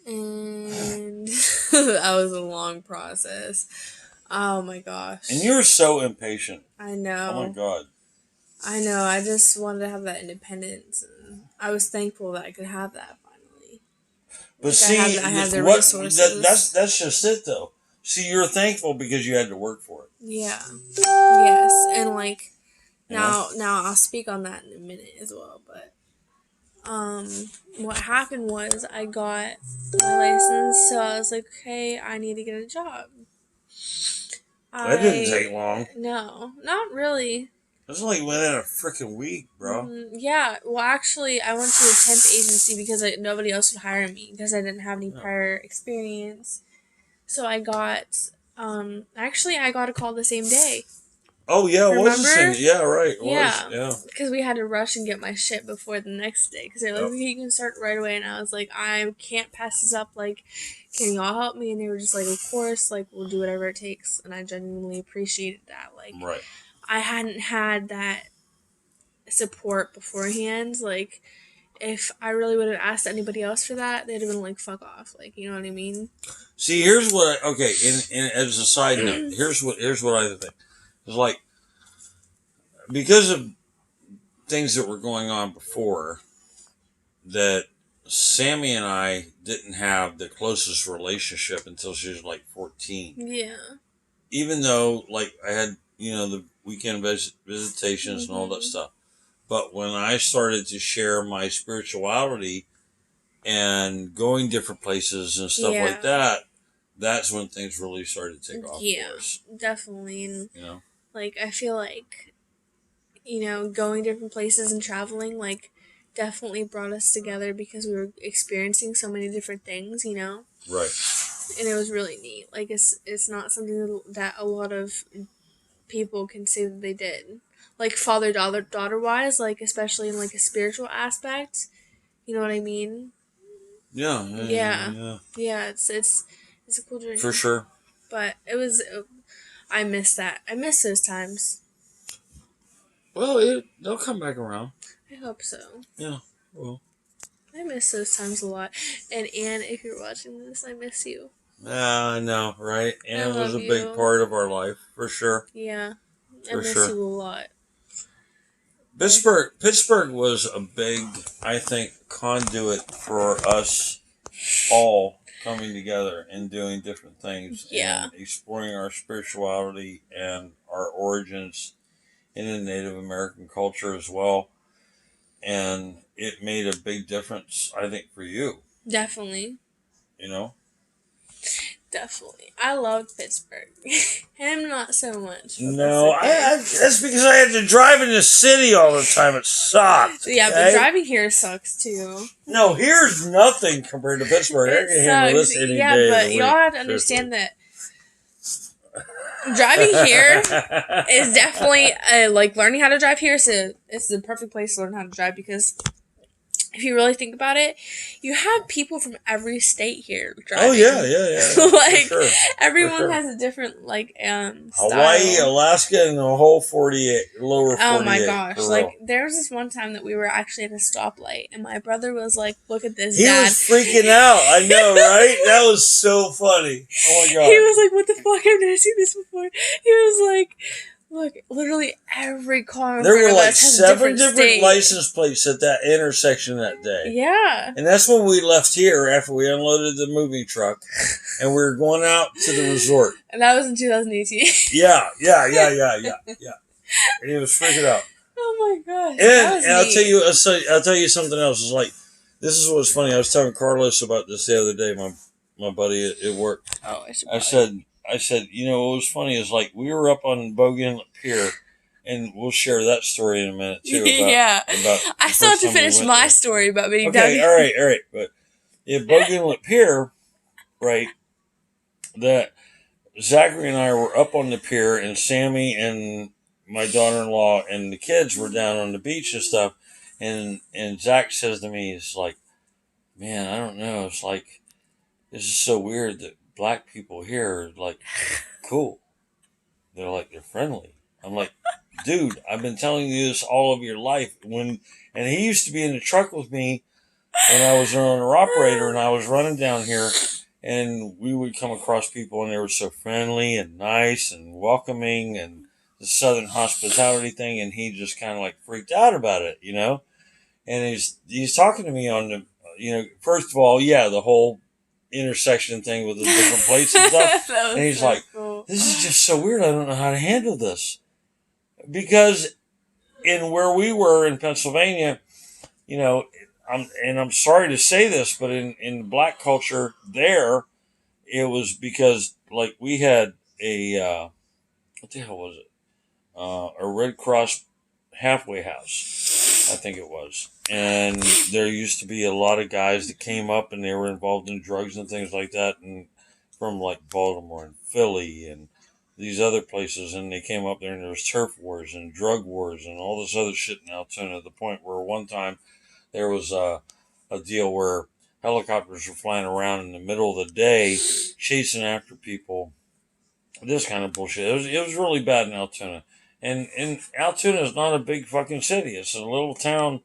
Speaker 2: And that was a long process. Oh my gosh.
Speaker 1: And you're so impatient.
Speaker 2: I know.
Speaker 1: Oh my God.
Speaker 2: I know. I just wanted to have that independence. And I was thankful that I could have that finally.
Speaker 1: But
Speaker 2: like
Speaker 1: see,
Speaker 2: I have the resources.
Speaker 1: that's just it though. See, you're thankful because you had to work for it.
Speaker 2: Yeah. Yes, and like
Speaker 1: Yeah.
Speaker 2: now I'll speak on that in a minute as well. But what happened was I got my license, so I was like, okay, I need to get a job.
Speaker 1: That didn't take long.
Speaker 2: No, not really.
Speaker 1: That's like within a freaking week, bro.
Speaker 2: Yeah. Well, actually, I went to a temp agency because nobody else would hire me because I didn't have any
Speaker 1: Yeah.
Speaker 2: prior experience. So I got, actually, I got a call the same day.
Speaker 1: Oh yeah, it was the same.
Speaker 2: Remember?
Speaker 1: Yeah, right. It was.
Speaker 2: Yeah.
Speaker 1: Yeah.
Speaker 2: Because we had to rush and get my shit before the next day. Because they're like,
Speaker 1: Yep.
Speaker 2: okay, you can start right away. And I was like, I can't pass this up. Like, can y'all help me? And they were just like, of course. Like, we'll do whatever it takes. And I genuinely appreciated that. Like,
Speaker 1: Right.
Speaker 2: I hadn't had that support beforehand. Like, if I really would have asked anybody else for that, they'd have been like, fuck off. Like, you know what I mean?
Speaker 1: See, here's what. Okay, in as a side note, here's what I think. It's like because of things that were going on before that Sammy and I didn't have the closest relationship until she was like 14.
Speaker 2: Yeah.
Speaker 1: Even though like I had the weekend visitations and all that stuff. But when I started to share my spirituality and going different places and stuff like that, that's when things really started to take off for us.
Speaker 2: Definitely. And
Speaker 1: You know?
Speaker 2: like, I feel like, going different places and traveling, like, definitely brought us together because we were experiencing so many different things,
Speaker 1: Right.
Speaker 2: And it was really neat. Like, it's not something that a lot of people can say that they did. Like, father-daughter wise, like, especially in, like, a spiritual aspect. You know what I mean?
Speaker 1: Yeah.
Speaker 2: Yeah, it's a cool journey.
Speaker 1: For sure.
Speaker 2: But I miss that. I miss those times.
Speaker 1: Well, they'll come back around.
Speaker 2: I hope so.
Speaker 1: Yeah, well.
Speaker 2: I miss those times a lot. And Anne, if you're watching this, I miss you.
Speaker 1: I know, right? Anne was a
Speaker 2: you.
Speaker 1: big part of our life, for sure.
Speaker 2: Yeah. I
Speaker 1: For
Speaker 2: miss
Speaker 1: sure.
Speaker 2: you a lot.
Speaker 1: Pittsburgh was a big, I think, conduit for us all coming together and doing different things and exploring our spirituality and our origins in the Native American culture as well. And it made a big difference, I think, for you.
Speaker 2: Definitely.
Speaker 1: You know?
Speaker 2: Definitely. I loved Pittsburgh. Him, not so much.
Speaker 1: No, that's because I had to drive in the city all the time. It sucked.
Speaker 2: Yeah,
Speaker 1: okay?
Speaker 2: but driving here sucks too.
Speaker 1: No, here's nothing compared to Pittsburgh. I can handle this any day. Yeah,
Speaker 2: but y'all have to understand that driving here is definitely like learning how to drive here. It's the perfect place to learn how to drive because if you really think about it, you have people from every state here driving.
Speaker 1: Oh yeah.
Speaker 2: Like
Speaker 1: sure.
Speaker 2: everyone has a different style.
Speaker 1: Hawaii, Alaska, and the whole 48 lower 48.
Speaker 2: Oh my gosh! Like there was this one time that we were actually at a stoplight, and my brother was like, "Look at this, Dad."
Speaker 1: He was freaking out. I know, right? That was so funny. Oh my god!
Speaker 2: He was like, "What the fuck? I've never seen this before." He was like, "Look, literally every car in front of us has
Speaker 1: 7
Speaker 2: different
Speaker 1: different license plates at that intersection that day.
Speaker 2: Yeah.
Speaker 1: And that's when we left here after we unloaded the moving truck, and we were going out to the resort.
Speaker 2: And that was in 2018.
Speaker 1: Yeah. And he was freaking out.
Speaker 2: Oh my gosh!
Speaker 1: And I'll tell you something else. It's like this is what's funny. I was telling Carlos about this the other day. My buddy at work.
Speaker 2: Oh,
Speaker 1: I said, what was funny is like we were up on Bogan Inlet Pier, and we'll share that story in a minute too. About
Speaker 2: I still have to finish my story about being down here.
Speaker 1: All right. But Bogan Inlet Pier, right? That Zachary and I were up on the pier, and Sammy and my daughter-in-law and the kids were down on the beach and stuff. And Zach says to me, "It's like, man, I don't know. It's like this is so weird that black people here are like cool. They're friendly." I'm like, dude, I've been telling you this all of your life. And he used to be in the truck with me when I was an owner-operator and I was running down here, and we would come across people and they were so friendly and nice and welcoming and the Southern hospitality thing, and he just kind of freaked out about it, And he's talking to me on the, first of all, the whole intersection thing with the different plates and stuff. And he's so cool. This is just so weird. I don't know how to handle this. Because in where we were in Pennsylvania, I'm sorry to say this, but in black culture there, it was because we had a, what the hell was it? A Red Cross halfway house, I think it was. And there used to be a lot of guys that came up and they were involved in drugs and things like that, and from like Baltimore and Philly and these other places, and they came up there and there was turf wars and drug wars and all this other shit in Altoona, to the point where one time there was a deal where helicopters were flying around in the middle of the day chasing after people. This kind of bullshit. It was really bad in Altoona. And Altoona is not a big fucking city. It's a little town,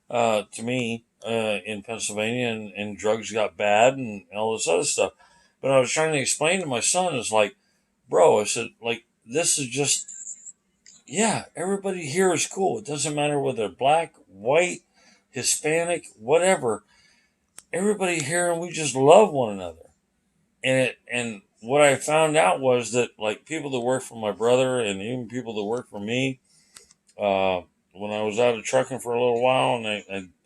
Speaker 1: to me, in Pennsylvania, and drugs got bad and all this other stuff. But I was trying to explain to my son, it's like, bro, I said, like, this is just, yeah, everybody here is cool. It doesn't matter whether they're black, white, Hispanic, whatever. Everybody here, and we just love one another. And what I found out was that, like, people that work for my brother and even people that work for me, when I was out of trucking for a little while, and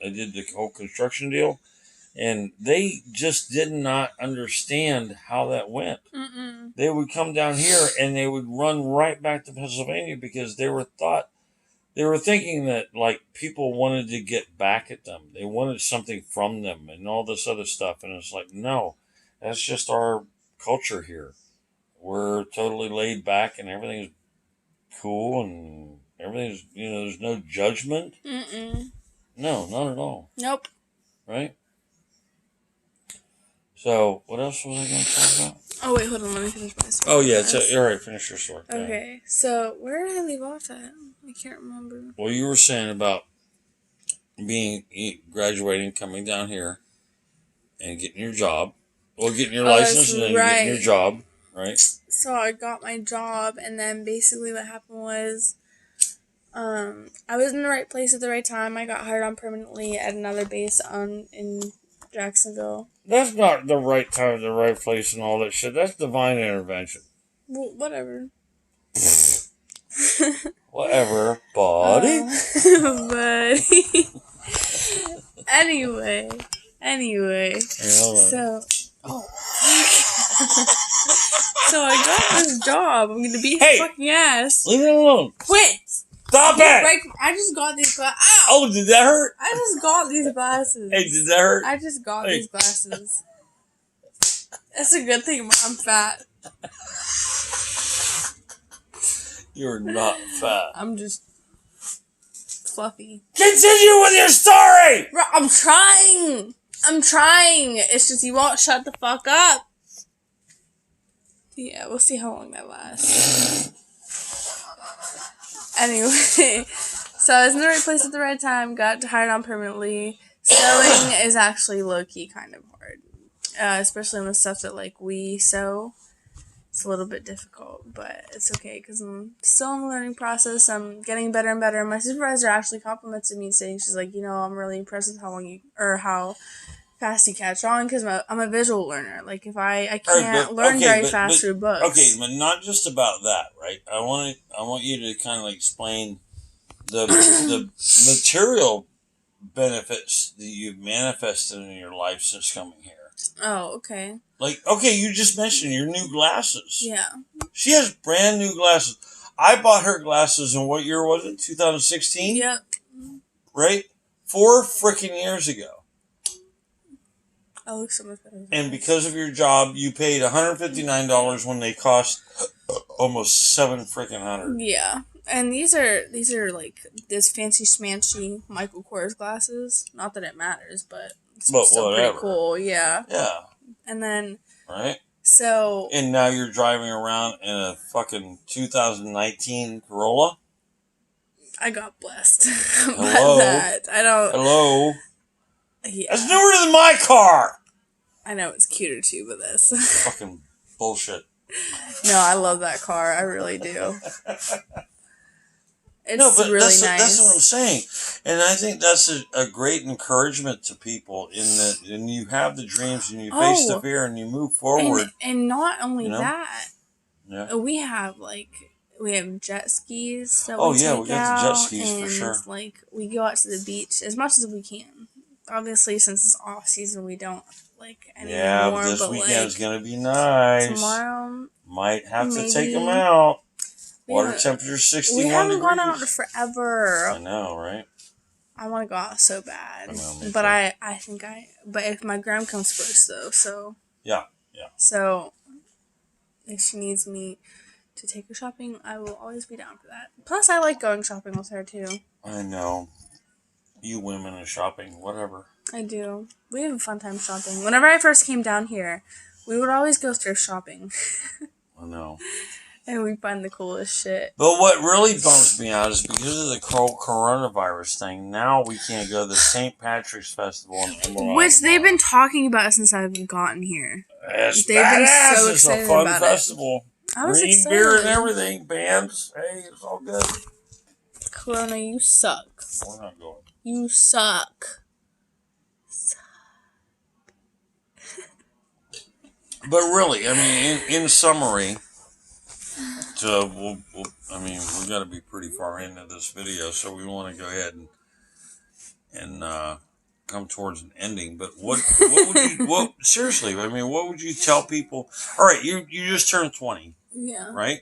Speaker 1: I did the whole construction deal, and they just did not understand how that went.
Speaker 2: Mm-mm.
Speaker 1: They would come down here and they would run right back to Pennsylvania because they were thinking that, like, people wanted to get back at them. They wanted something from them and all this other stuff. And it's like, no, that's just our culture here. We're totally laid back and everything's cool and everything's, there's no judgment.
Speaker 2: Mm-mm.
Speaker 1: No, not at all.
Speaker 2: Nope.
Speaker 1: Right? So, what else was I going to talk about?
Speaker 2: Oh, wait, hold on. Let me finish my story.
Speaker 1: Oh, yeah. All right. Finish your story.
Speaker 2: Okay. So, where did I leave off at? I can't remember.
Speaker 1: Well, you were saying about graduating, coming down here, and getting your job. Well, getting your license and then getting your job, right?
Speaker 2: So, I got my job, and then basically what happened was, I was in the right place at the right time. I got hired on permanently at another base in Jacksonville.
Speaker 1: That's not the right time, the right place, and all that shit. That's divine intervention.
Speaker 2: Well, whatever.
Speaker 1: Whatever, buddy.
Speaker 2: Buddy. Anyway.
Speaker 1: Hey,
Speaker 2: So, so I got this job. I'm gonna be a fucking ass.
Speaker 1: Leave it alone.
Speaker 2: Quit.
Speaker 1: Stop it!
Speaker 2: I just got these glasses. Ow!
Speaker 1: Oh, did that hurt?
Speaker 2: I just got these glasses.
Speaker 1: Hey, did that hurt?
Speaker 2: I just got these glasses. That's a good thing I'm fat.
Speaker 1: You're not fat.
Speaker 2: I'm just fluffy.
Speaker 1: Continue with your story!
Speaker 2: I'm trying. It's just you won't shut the fuck up. Yeah, we'll see how long that lasts. Anyway, so I was in the right place at the right time, got hired on permanently. Sewing is actually low-key kind of hard, especially on the stuff that, like, we sew. It's a little bit difficult, but it's okay because I'm still in the learning process. I'm getting better and better. My supervisor actually complimented me, saying, she's like, I'm really impressed with how fast you catch on, because I'm a visual learner. Like, if I can't learn very fast through books.
Speaker 1: Okay, but not just about that, right? I want you to kind of explain the material benefits that you've manifested in your life since coming here.
Speaker 2: Oh, okay.
Speaker 1: Like, okay, you just mentioned your new glasses.
Speaker 2: Yeah.
Speaker 1: She has brand new glasses. I bought her glasses in what year was it? 2016?
Speaker 2: Yep.
Speaker 1: Right? 4 freaking years ago.
Speaker 2: I look so much better.
Speaker 1: And because of your job, you paid $159 when they cost almost $700.
Speaker 2: Yeah, and these are like this fancy schmancy Michael Kors glasses. Not that it matters, but still
Speaker 1: whatever.
Speaker 2: Pretty cool. Yeah.
Speaker 1: Yeah.
Speaker 2: And then.
Speaker 1: Right.
Speaker 2: So.
Speaker 1: And now you're driving around in a fucking 2019 Corolla.
Speaker 2: I got blessed.
Speaker 1: Hello.
Speaker 2: That. I don't.
Speaker 1: Hello.
Speaker 2: Yeah.
Speaker 1: That's newer than my car.
Speaker 2: I know it's cuter too, but this.
Speaker 1: Fucking bullshit.
Speaker 2: No, I love that car. I really do. It's really nice.
Speaker 1: That's what I'm saying. And I think that's a great encouragement to people and you have the dreams and you face the fear and you move forward.
Speaker 2: And not only that,
Speaker 1: yeah.
Speaker 2: we have jet skis that
Speaker 1: we got the jet skis for sure.
Speaker 2: Like, we go out to the beach as much as we can. Obviously, since it's off season, we don't anymore.
Speaker 1: Yeah, but this weekend's gonna be nice.
Speaker 2: Tomorrow,
Speaker 1: might have to take them out. Water temperature 61
Speaker 2: We haven't
Speaker 1: degrees.
Speaker 2: gone out forever.
Speaker 1: I know, right?
Speaker 2: I want to go out so bad.
Speaker 1: I know, me
Speaker 2: but
Speaker 1: too.
Speaker 2: but if my gram comes first though, so.
Speaker 1: Yeah.
Speaker 2: So, if she needs me to take her shopping, I will always be down for that. Plus, I like going shopping with her too.
Speaker 1: I know. You women are shopping, whatever.
Speaker 2: I do. We have a fun time shopping. Whenever I first came down here, we would always go thrift shopping.
Speaker 1: I know.
Speaker 2: And we find the coolest shit.
Speaker 1: But what really bums me out is because of the coronavirus thing, now we can't go to the St. Patrick's Festival in Emerald.
Speaker 2: Which they've been talking about since I've gotten here.
Speaker 1: It's
Speaker 2: They've
Speaker 1: badass.
Speaker 2: been so
Speaker 1: It's a
Speaker 2: excited
Speaker 1: fun
Speaker 2: about
Speaker 1: festival.
Speaker 2: it. I was
Speaker 1: Green
Speaker 2: excited.
Speaker 1: beer and everything, bands. Hey, it's all good.
Speaker 2: Corona, you suck.
Speaker 1: We're not going.
Speaker 2: You suck.
Speaker 1: But really, I mean, in summary, so we got to be pretty far into this video, so we want to go ahead and come towards an ending. But what seriously? I mean, what would you tell people? All right, you just turned 20,
Speaker 2: Yeah.
Speaker 1: right?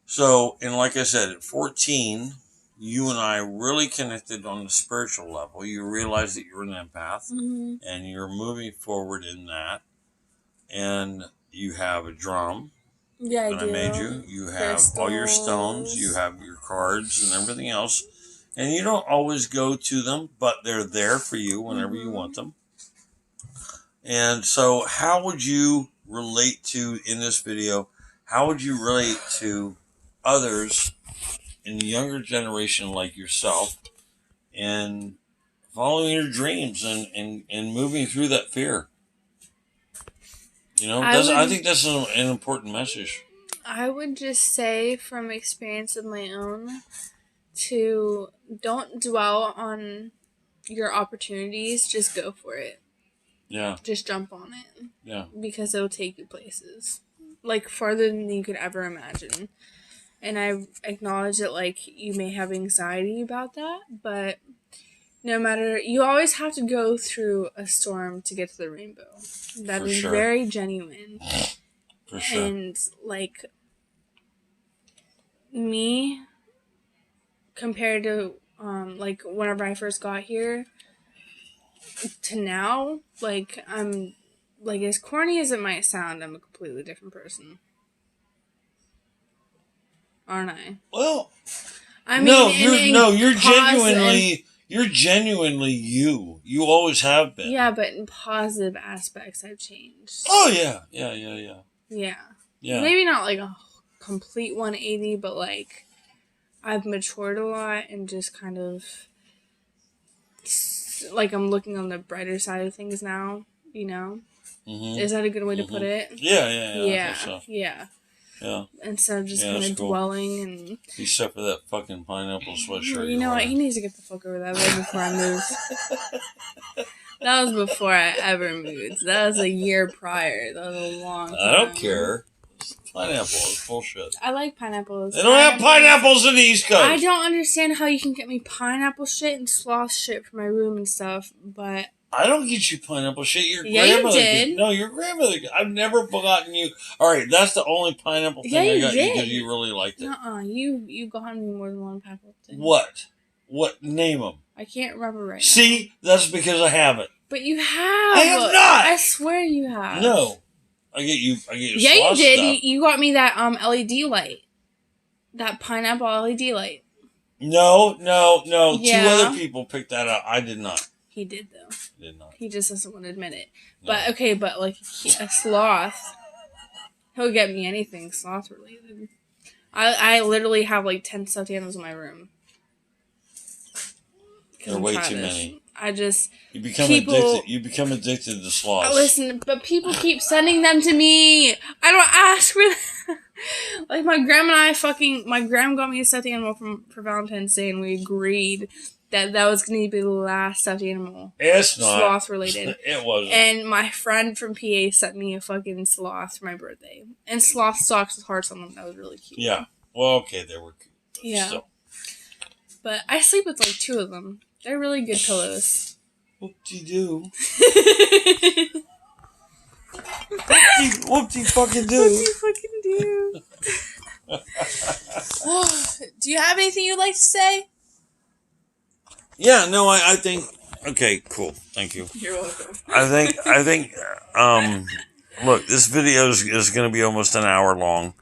Speaker 1: So, and like I said, at 14, you and I really connected on the spiritual level. You realized that you're an empath, and you're moving forward in that. And you have a drum
Speaker 2: Yeah,
Speaker 1: that I made you. You have all your stones. You have your cards and everything else. And you don't always go to them, but they're there for you whenever you want them. And so how would you relate to, in this video, how would you relate to others in the younger generation like yourself and following your dreams and moving through that fear? You know, I think that's an important message.
Speaker 2: I would just say, from experience of my own, to don't dwell on your opportunities. Just go for it.
Speaker 1: Yeah.
Speaker 2: Just jump on it.
Speaker 1: Yeah.
Speaker 2: Because it'll take you places, like, farther than you could ever imagine. And I acknowledge that, like, you may have anxiety about that, but no matter, you always have to go through a storm to get to the rainbow. That is very genuine.
Speaker 1: For sure.
Speaker 2: And, like, me, compared to, like, whenever I first got here to now, like, I'm, like, as corny as it might sound, I'm a completely different person. Aren't I?
Speaker 1: Well,
Speaker 2: I mean,
Speaker 1: you're genuinely you. You always have been.
Speaker 2: Yeah, but in positive aspects, I've changed.
Speaker 1: Oh, yeah. Yeah.
Speaker 2: Maybe not like a complete 180, but like I've matured a lot and just kind of like I'm looking on the brighter side of things now, you know? Mm-hmm. Is that a good way to put it?
Speaker 1: Yeah.
Speaker 2: Yeah.
Speaker 1: Yeah.
Speaker 2: Instead of just kind of dwelling and...
Speaker 1: Except for that fucking pineapple sweatshirt.
Speaker 2: You know what? He needs to get the fuck over that way before I move. That was before I ever moved. That was a year prior. That was a long time.
Speaker 1: I don't care. Pineapple is bullshit.
Speaker 2: I like pineapples.
Speaker 1: They don't have pineapples in the East Coast.
Speaker 2: I don't understand how you can get me pineapple shit and sloth shit for my room and stuff, but...
Speaker 1: I don't get you pineapple shit. Your grandmother did. No, your grandmother. I've never gotten you. All right, that's the only pineapple thing I got you because you really liked it.
Speaker 2: You got me more than one pineapple thing.
Speaker 1: What? Name them?
Speaker 2: I can't remember right now.
Speaker 1: See, that's because I haven't.
Speaker 2: But you have.
Speaker 1: I have not.
Speaker 2: I swear you have.
Speaker 1: No, I get you.
Speaker 2: Yeah, you did. You got me that LED light. That pineapple LED light.
Speaker 1: No.
Speaker 2: Yeah.
Speaker 1: 2 other people picked that up. I did not.
Speaker 2: He did, though.
Speaker 1: Did not.
Speaker 2: He just doesn't want to admit it.
Speaker 1: No.
Speaker 2: But, okay, like, a sloth, he'll get me anything sloth-related. I literally have, like, 10 stuffed animals in my room.
Speaker 1: There are way too many.
Speaker 2: I just...
Speaker 1: You become addicted to sloths.
Speaker 2: Listen, but people keep sending them to me. I don't ask for them. Like, my grandma and I my grandma got me a stuffed animal for Valentine's Day, and we agreed that was going to be the last stuffed animal.
Speaker 1: It's not.
Speaker 2: Sloth related.
Speaker 1: It wasn't.
Speaker 2: And my friend from PA sent me a fucking sloth for my birthday. And sloth socks with hearts on them. That was really cute.
Speaker 1: Yeah. Well, okay, they were cute.
Speaker 2: Yeah.
Speaker 1: Still.
Speaker 2: But I sleep with like 2 of them. They're really good pillows.
Speaker 1: Whoop-de-doo. Whoop-de fucking do.
Speaker 2: Whoop-de fucking do. Do you have anything you'd like to say?
Speaker 1: Yeah, no, I think. Okay, cool. Thank you.
Speaker 2: You're welcome.
Speaker 1: I think. Look, this video is going to be almost an hour long,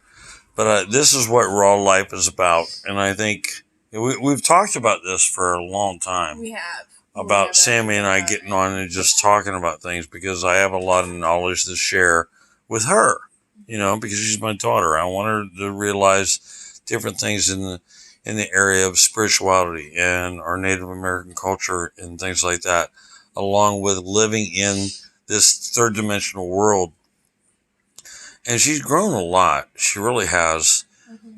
Speaker 1: but this is what raw life is about, and I think we've talked about this for a long time.
Speaker 2: We have.
Speaker 1: About Sammi and I getting on and just talking about things because I have a lot of knowledge to share with her, because she's my daughter. I want her to realize different things in the area of spirituality and our Native American culture and things like that, along with living in this third dimensional world. And she's grown a lot. She really has.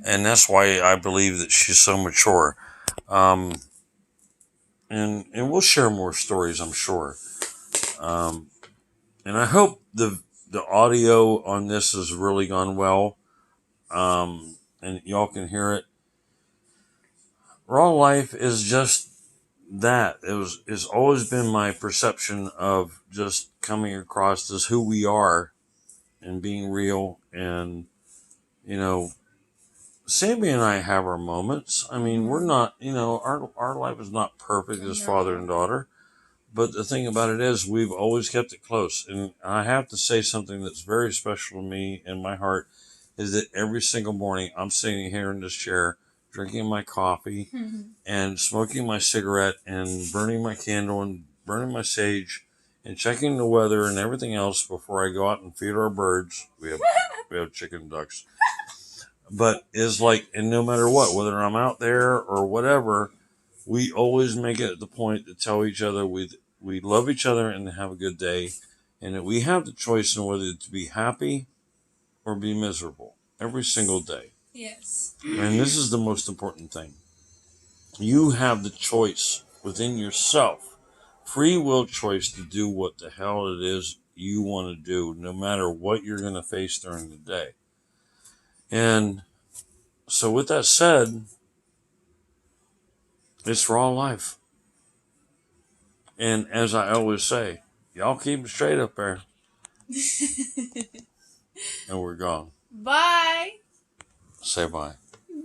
Speaker 1: And that's why I believe that she's so mature. And we'll share more stories, I'm sure. And I hope the audio on this has really gone well, and y'all can hear it. Raw life is just that. It's always been my perception of just coming across as who we are and being real. And Sammi and I have our moments. I mean, we're not, our life is not perfect as father and daughter. But the thing about it is, we've always kept it close. And I have to say something that's very special to me in my heart is that every single morning I'm sitting here in this chair, drinking my coffee and smoking my cigarette and burning my candle and burning my sage and checking the weather and everything else before I go out and feed our birds. We have chicken and ducks. But it's like, and no matter what, whether I'm out there or whatever, we always make it the point to tell each other we love each other and have a good day, and that we have the choice in whether to be happy or be miserable every single day.
Speaker 2: Yes.
Speaker 1: And this is the most important thing. You have the choice within yourself, free will choice to do what the hell it is you want to do, no matter what you're going to face during the day. And so with that said, it's raw life. And as I always say, y'all keep it straight up there. And we're gone.
Speaker 2: Bye.
Speaker 1: Say bye.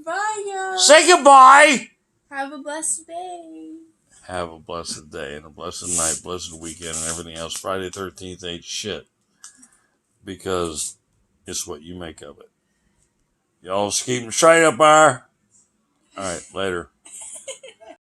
Speaker 2: Bye, guys.
Speaker 1: Say goodbye.
Speaker 2: Have a blessed day.
Speaker 1: Have a blessed day and a blessed night, blessed weekend, and everything else. Friday 13th ain't shit. Because it's what you make of it. Y'all just keep them straight up there. All right, later.